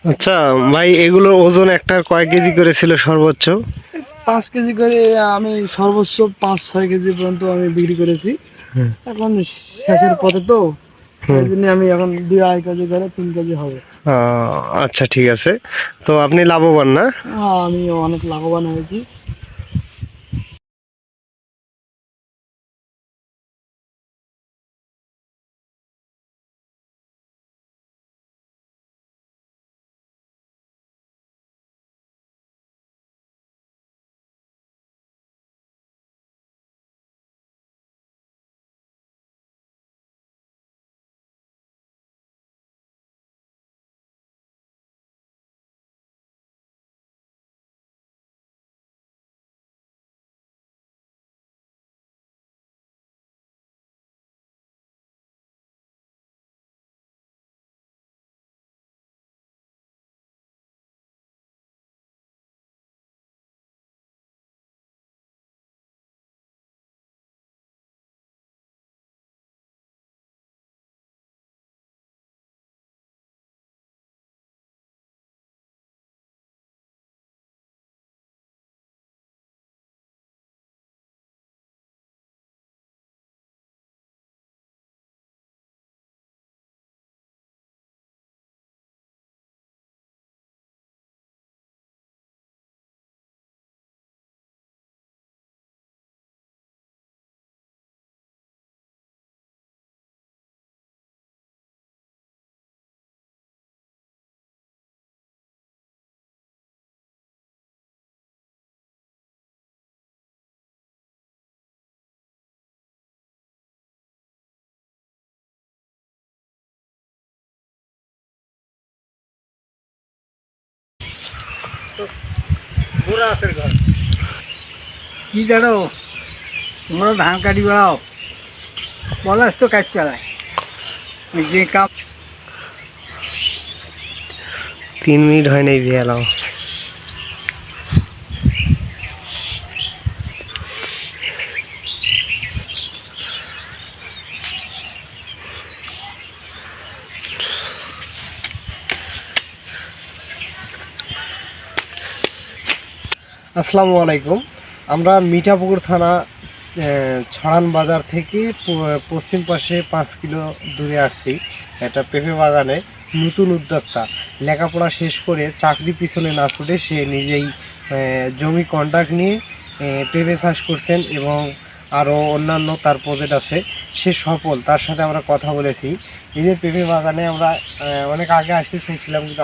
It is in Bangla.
আচ্ছা ভাই, এগুলোর ওজন একটা কয় কেজি করে ছিল সর্বোচ্চ? 5 কেজি করে আমি সর্বোচ্চ 5-6 কেজি পর্যন্ত আমি বিক্রি করেছি। হুম। এখন শেষের পথে তো, হুম। এই জন্য আমি এখন 2.5 কেজি করে 3 কেজি হবে। আচ্ছা ঠিক আছে। তো আপনি লাভবান না? আমি অনেক লাভবান হয়েছি। কি জানো, তোমরা ধান কাটি বেড়াও, পলাশ তো কাজ চালায় যে কাপ। 3 মিনিট হয় নাই বিয়ালাম। আসসালামু আলাইকুম। আমরা মিঠাপুকুর থানা ছড়ান বাজার থেকে পশ্চিম পাশে 5 কিলো দূরে আসছি। একটা পেঁপে বাগানে নতুন উদ্যোক্তা, লেখাপড়া শেষ করে চাকরি পিছনে না ছুটে সে নিজেই জমি কন্ট্রাক্ট নিয়ে পেঁপে চাষ করছেন এবং আরও অন্যান্য তার প্রজেক্ট আছে। সে সফল, তার সাথে আমরা কথা বলেছি। এই যে পেঁপে বাগানে আমরা অনেক আগে আসতে চাইছিলাম, কিন্তু